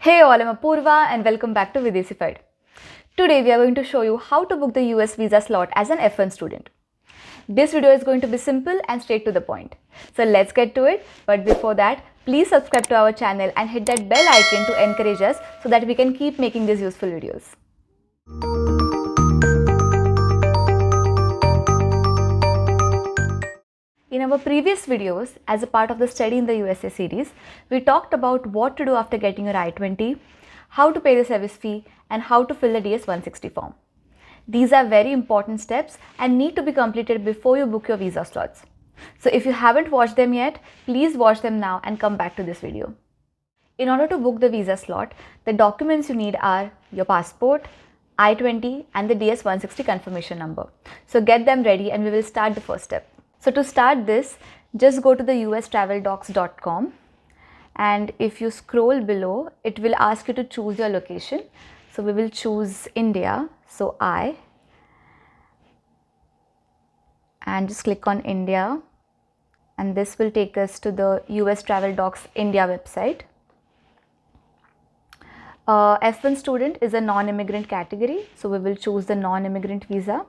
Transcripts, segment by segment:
Hey all, I'm Apurva and welcome back to WeDesified. Today we are going to show you how to book the US visa slot as an F1 student. This video is going to be simple and straight to the point. So let's get to it. But before that, please subscribe to our channel and hit that bell icon to encourage us so that we can keep making these useful videos. In our previous videos, as a part of the Study in the USA series, we talked about what to do after getting your I-20, how to pay the service fee, and how to fill the DS-160 form. These are very important steps and need to be completed before you book your visa slots. So if you haven't watched them yet, please watch them now and come back to this video. In order to book the visa slot, the documents you need are your passport, I-20 and the DS-160 confirmation number. So get them ready and we will start the first step. So to start this, just go to the ustraveldocs.com and if you scroll below, it will ask you to choose your location. So we will choose India, so I, and just click on India and this will take us to the US Travel Docs India website. F1 student is a non-immigrant category, so we will choose the non-immigrant visa.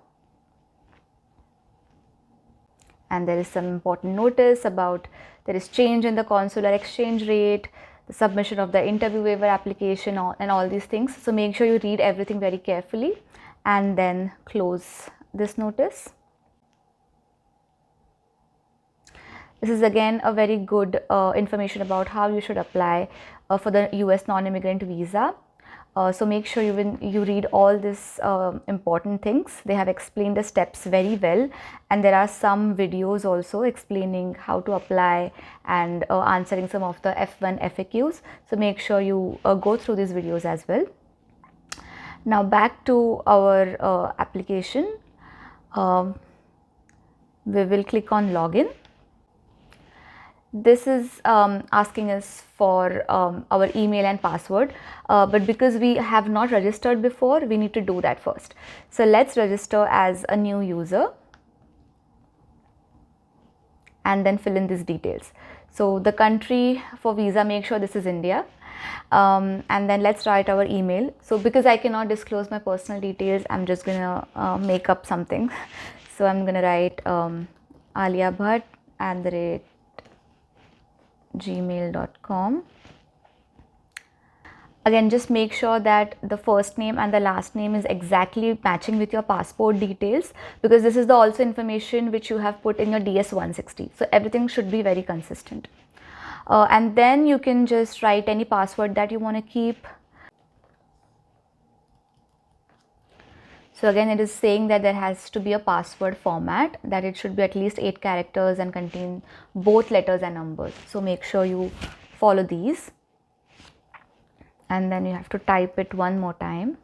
And there is some important notice about there is change in the consular exchange rate, the submission of the interview waiver application and all these things. So make sure you read everything very carefully and then close this notice. This is again a very good information about how you should apply for the US non-immigrant visa. So make sure you read all these important things. They have explained the steps very well and there are some videos also explaining how to apply and answering some of the F1 FAQs. So make sure you go through these videos as well. Now back to our application. We will click on login. This is asking us for our email and password, but because we have not registered before, we need to do that first. So let's register as a new user and then fill in these details. So the country for visa, make sure this is India, and then let's write our email. So because I cannot disclose my personal details, I'm just gonna make up something. So I'm gonna write aliabhatt@gmail.com. Again, just make sure that the first name and the last name is exactly matching with your passport details, because this is the also information which you have put in your DS-160. So everything should be very consistent. And then you can just write any password that you want to keep. So again, it is saying that there has to be a password format, that it should be at least 8 characters and contain both letters and numbers. So make sure you follow these. And then you have to type it one more time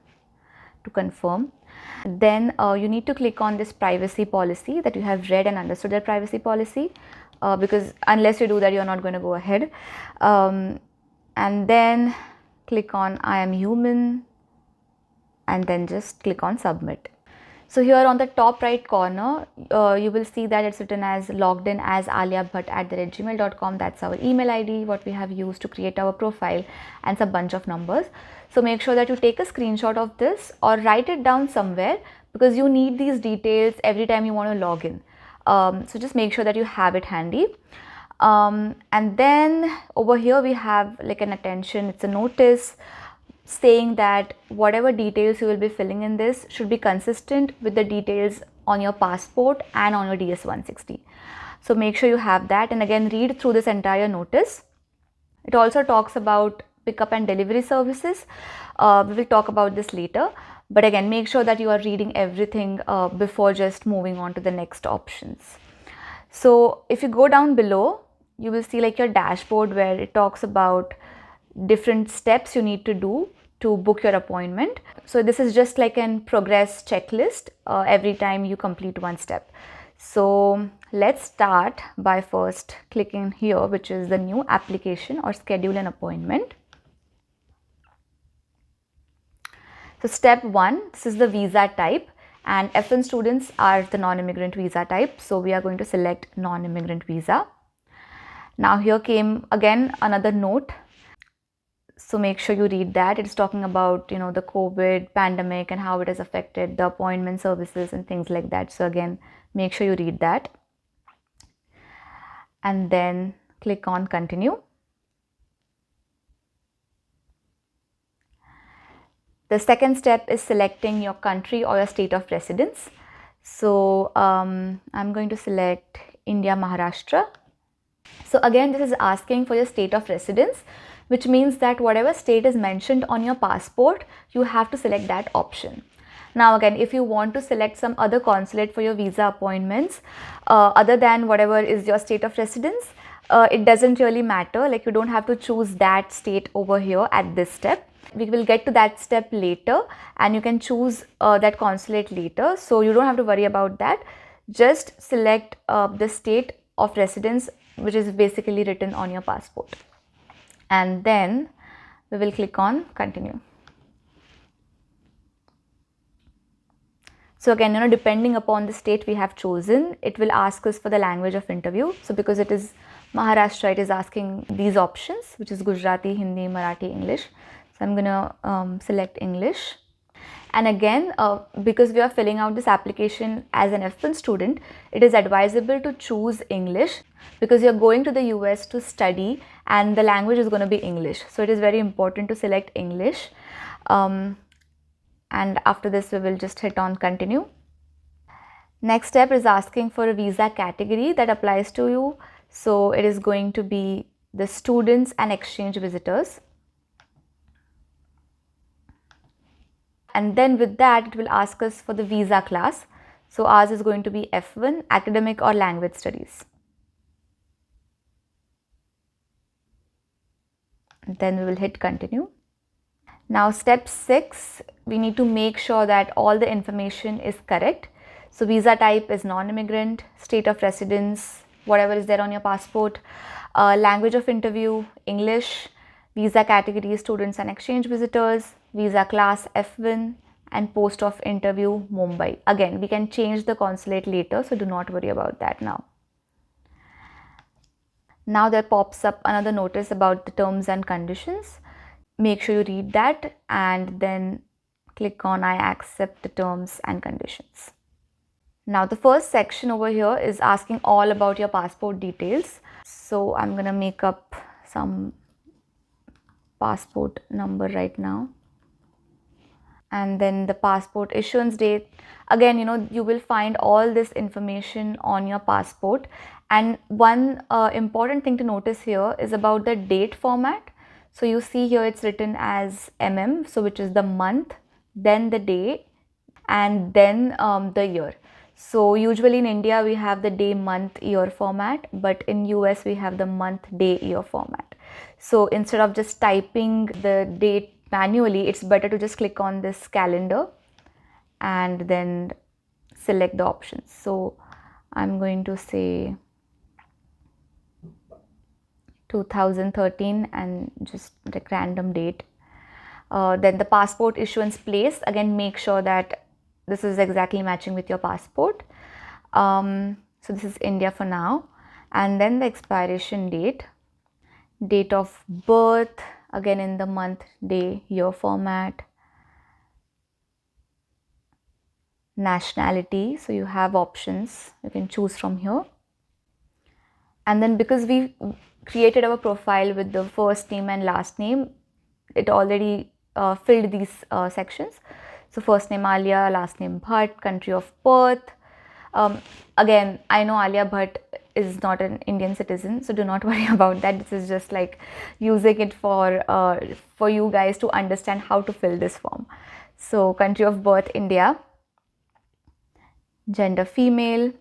to confirm. Then you need to click on this privacy policy, that you have read and understood their privacy policy, because unless you do that, you're not going to go ahead. And then click on I am human and then just click on submit. So here on the top right corner, you will see that it's written as logged in as aliabhatt@gmail.com. That's our email ID, what we have used to create our profile, and some bunch of numbers. So make sure that you take a screenshot of this or write it down somewhere, because you need these details every time you want to log in. So just make sure that you have it handy. And then over here we have like an attention, it's a notice saying that whatever details you will be filling in this should be consistent with the details on your passport and on your DS-160. So make sure you have that, and again read through this entire notice. It also talks about pickup and delivery services. We will talk about this later, but again make sure that you are reading everything before just moving on to the next options. So if you go down below, you will see like your dashboard where it talks about different steps you need to do to book your appointment. So this is just like an progress checklist every time you complete one step. So let's start by first clicking here, which is the new application or schedule an appointment. So step 1, this is the visa type, and F1 students are the non-immigrant visa type. So we are going to select non-immigrant visa. Now here came again another note. So make sure you read that. It's talking about, you know, the COVID pandemic and how it has affected the appointment services and things like that. So again, make sure you read that. And then click on continue. The second step is selecting your country or your state of residence. So I'm going to select India, Maharashtra. So again, this is asking for your state of residence, which means that whatever state is mentioned on your passport, you have to select that option. Now again, if you want to select some other consulate for your visa appointments, other than whatever is your state of residence, it doesn't really matter. Like, you don't have to choose that state over here at this step. We will get to that step later, and you can choose that consulate later. So you don't have to worry about that. Just select the state of residence, which is basically written on your passport. And then we will click on continue. So again, you know, depending upon the state we have chosen, it will ask us for the language of interview. So because it is Maharashtra, it is asking these options, which is Gujarati, Hindi, Marathi, English. So I'm gonna select English. And again, because we are filling out this application as an F1 student, it is advisable to choose English because you're going to the US to study and the language is going to be English. So it is very important to select English. And after this, we will just hit on continue. Next step is asking for a visa category that applies to you. So it is going to be the students and exchange visitors. And then with that, it will ask us for the visa class. So ours is going to be F1, academic or language studies. And then we will hit continue. Now step 6, we need to make sure that all the information is correct. So visa type is non-immigrant, state of residence, whatever is there on your passport, language of interview, English, visa category, students and exchange visitors, visa class F1, and post of interview Mumbai. Again, we can change the consulate later, so do not worry about that now. Now there pops up another notice about the terms and conditions. Make sure you read that and then click on I accept the terms and conditions. Now the first section over here is asking all about your passport details. So I'm gonna make up some passport number right now. And then the passport issuance date. Again, you know, you will find all this information on your passport. And one important thing to notice here is about the date format. So you see here it's written as so which is the month, then the day, and then the year. So usually in India we have the day, month, year format, but in US we have the month, day, year format. So instead of just typing the date manually, it's better to just click on this calendar and then select the options. So I'm going to say 2013 and just like random date. Then the passport issuance place, again make sure that this is exactly matching with your passport. So this is India for now. And then the expiration date, date of birth, again in the month, day, year format. Nationality, so you have options, you can choose from here. And then because we created our profile with the first name and last name, it already filled these sections. So first name Alia, last name Bhatt, country of birth. Again, I know Alia Bhatt is not an Indian citizen, so do not worry about that. This is just like using it for you guys to understand how to fill this form. So country of birth India, gender female,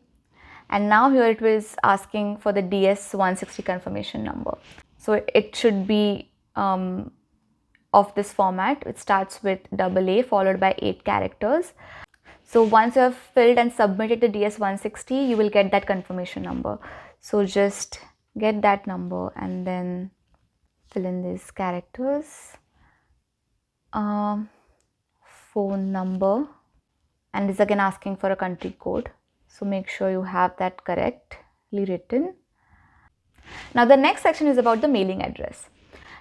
and now here it was asking for the DS-160 confirmation number. So it should be of this format. It starts with AA followed by 8 characters. So once you have filled and submitted the DS-160, you will get that confirmation number. So just get that number and then fill in these characters, phone number, and it's again asking for a country code. So make sure you have that correctly written. Now the next section is about the mailing address.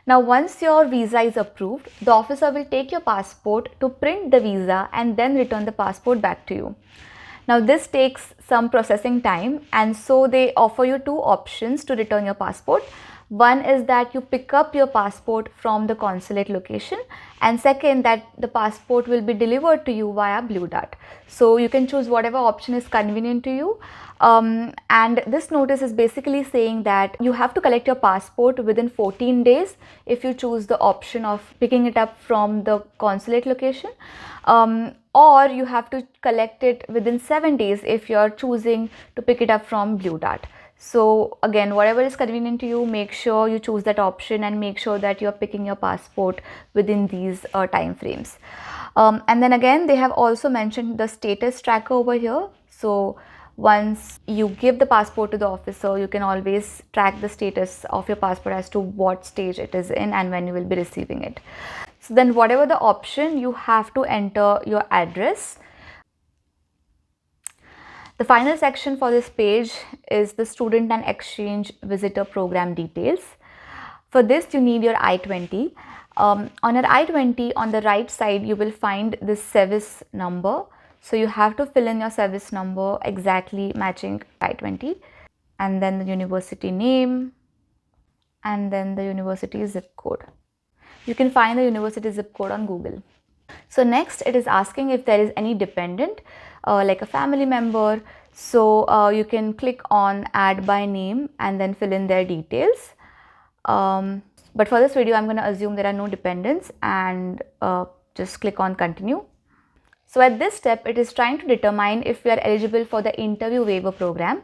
Now, once your visa is approved, the officer will take your passport to print the visa and then return the passport back to you. Now, this takes some processing time, and so they offer you two options to return your passport. One is that you pick up your passport from the consulate location, and second, that the passport will be delivered to you via Blue Dart. So you can choose whatever option is convenient to you. And this notice is basically saying that you have to collect your passport within 14 days if you choose the option of picking it up from the consulate location, or you have to collect it within 7 days if you're choosing to pick it up from Blue Dart. So again, whatever is convenient to you, make sure you choose that option and make sure that you're picking your passport within these time frames. And then again, they have also mentioned the status tracker over here. So once you give the passport to the officer, you can always track the status of your passport as to what stage it is in and when you will be receiving it. So then whatever the option, you have to enter your address. The final section for this page is the student and exchange visitor program details. For this, you need your I-20. On your I-20, on the right side, you will find this service number. So you have to fill in your service number exactly matching I-20, and then the university name, and then the university zip code. You can find the university zip code on Google. So next, it is asking if there is any dependent, like a family member. So you can click on add by name and then fill in their details. But for this video, I'm going to assume there are no dependents and just click on continue. So at this step, it is trying to determine if you are eligible for the interview waiver program.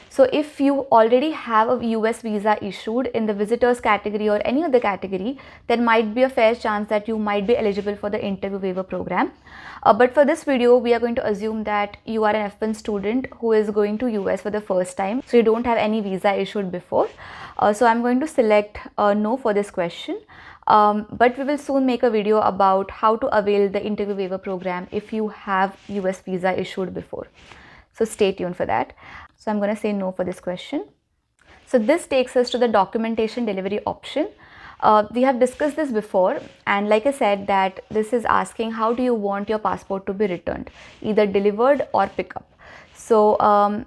So if you already have a US visa issued in the visitors category or any other category, there might be a fair chance that you might be eligible for the interview waiver program. But for this video, we are going to assume that you are an F1 student who is going to US for the first time. So you don't have any visa issued before. So I'm going to select no for this question. But we will soon make a video about how to avail the interview waiver program if you have US visa issued before. So stay tuned for that. So I'm going to say no for this question. So this takes us to the documentation delivery option. We have discussed this before, and like I said, that this is asking how do you want your passport to be returned, either delivered or pickup. So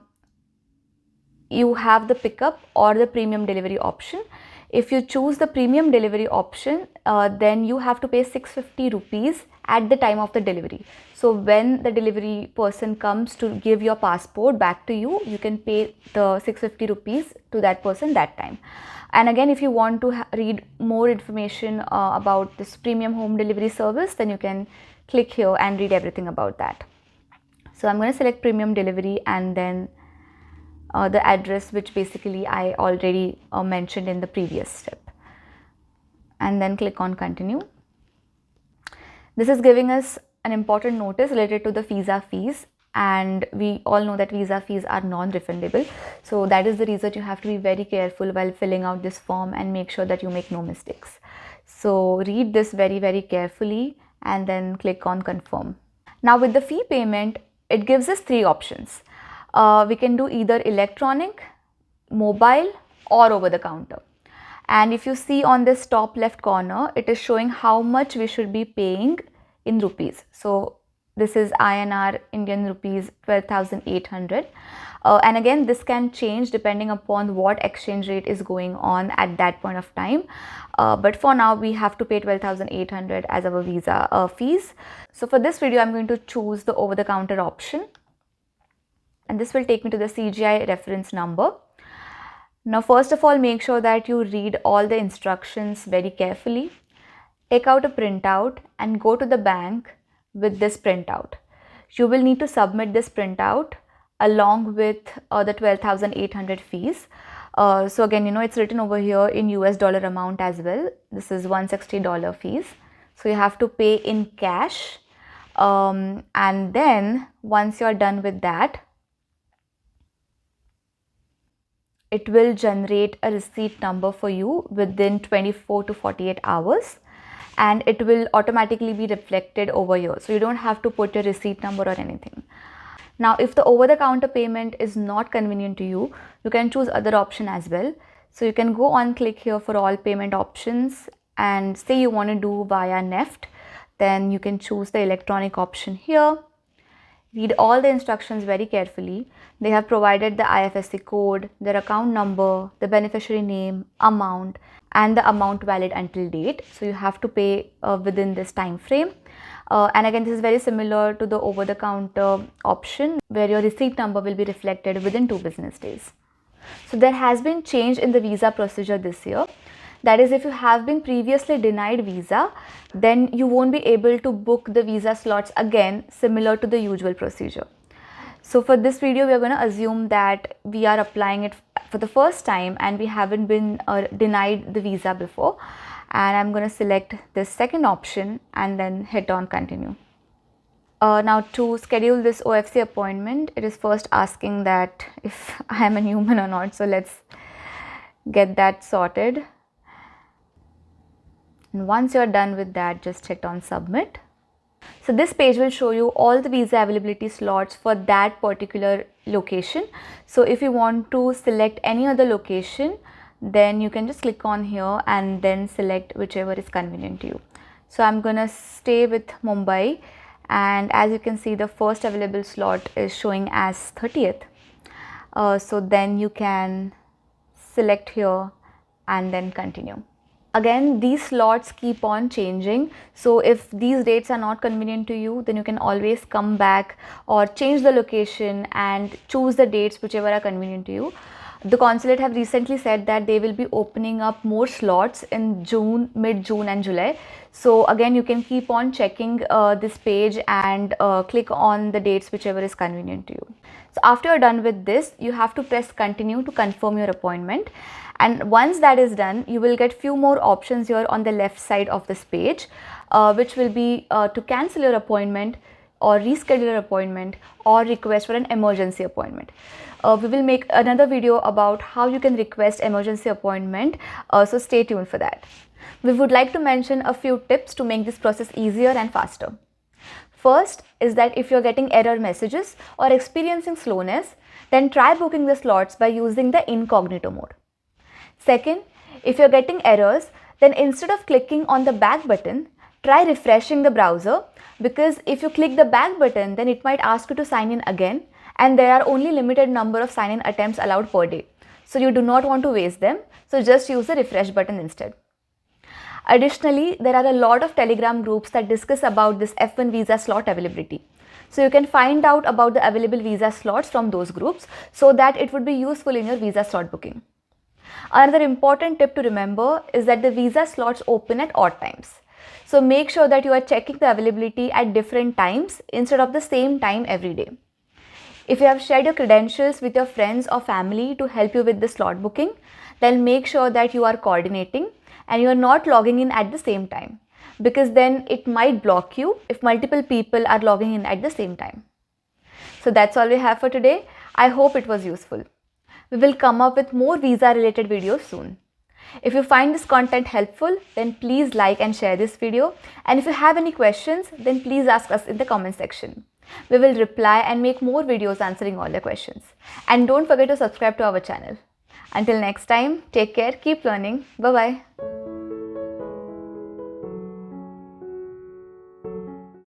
you have the pickup or the premium delivery option. If you choose the premium delivery option, then you have to pay 650 rupees at the time of the delivery. So when the delivery person comes to give your passport back to you, you can pay the 650 rupees to that person that time. And again, if you want to read more information about this premium home delivery service, then you can click here and read everything about that. So I'm going to select premium delivery and then the address, which basically I already mentioned in the previous step, and then click on continue. This is giving us an important notice related to the visa fees, and we all know that visa fees are non-refundable. So that is the reason you have to be very careful while filling out this form and make sure that you make no mistakes. So read this very, very carefully and then click on confirm. Now with the fee payment, it gives us three options. We can do either electronic, mobile, or over the counter. And if you see on this top left corner, it is showing how much we should be paying in rupees. So this is INR, Indian rupees, 12,800. And again, this can change depending upon what exchange rate is going on at that point of time. But for now, we have to pay 12,800 as our visa fees. So for this video, I'm going to choose the over the counter option. And this will take me to the CGI reference number. Now, first of all, make sure that you read all the instructions very carefully. Take out a printout and go to the bank with this printout. You will need to submit this printout along with the 12,800 fees. So again, it's written over here in US dollar amount as well. This is $160 fees. So you have to pay in cash. And then once you're done with that, it will generate a receipt number for you within 24 to 48 hours, and it will automatically be reflected over here. So you don't have to put your receipt number or anything. Now, if the over the counter payment is not convenient to you, you can choose other option as well. So you can go on, click here for all payment options, and say you want to do via NEFT, then you can choose the electronic option here. Read all the instructions very carefully. They have provided the IFSC code, their account number, the beneficiary name, amount, and the amount valid until date. So you have to pay within this time frame. And again, this is very similar to the over-the-counter option where your receipt number will be reflected within 2 business days. So there has been change in the visa procedure this year. That is, if you have been previously denied visa, then you won't be able to book the visa slots again, similar to the usual procedure. So for this video, we are going to assume that we are applying it for the first time and we haven't been denied the visa before. And I'm going to select this second option and then hit on continue. Now to schedule this OFC appointment, it is first asking that if I am a human or not. So let's get that sorted. And once you're done with that, just hit on submit. So this page will show you all the visa availability slots for that particular location. So if you want to select any other location, then you can just click on here and then select whichever is convenient to you. So I'm gonna stay with Mumbai, and as you can see, the first available slot is showing as 30th. So then you can select here and then continue. Again, these slots keep on changing. So if these dates are not convenient to you, then you can always come back or change the location and choose the dates whichever are convenient to you. The consulate have recently said that they will be opening up more slots in June, mid-June and July. So again, you can keep on checking this page and click on the dates whichever is convenient to you. So after you're done with this, you have to press continue to confirm your appointment. And once that is done, you will get few more options here on the left side of this page, which will be to cancel your appointment or reschedule your appointment or request for an emergency appointment. We will make another video about how you can request emergency appointment, so stay tuned for that. We would like to mention a few tips to make this process easier and faster. First is that if you're getting error messages or experiencing slowness, then try booking the slots by using the incognito mode. Second, if you're getting errors, then instead of clicking on the back button, try refreshing the browser, because if you click the back button, then it might ask you to sign in again, and there are only limited number of sign-in attempts allowed per day. So you do not want to waste them, so just use the refresh button instead. Additionally, there are a lot of Telegram groups that discuss about this F1 visa slot availability. So you can find out about the available visa slots from those groups so that it would be useful in your visa slot booking. Another important tip to remember is that the visa slots open at odd times. So make sure that you are checking the availability at different times instead of the same time every day. If you have shared your credentials with your friends or family to help you with the slot booking, then make sure that you are coordinating and you are not logging in at the same time, because then it might block you if multiple people are logging in at the same time. So that's all we have for today. I hope it was useful. We will come up with more visa related videos soon. If you find this content helpful, then please like and share this video. And if you have any questions, then please ask us in the comment section. We will reply and make more videos answering all your questions. And don't forget to subscribe to our channel. Until next time, take care, keep learning. Bye-bye.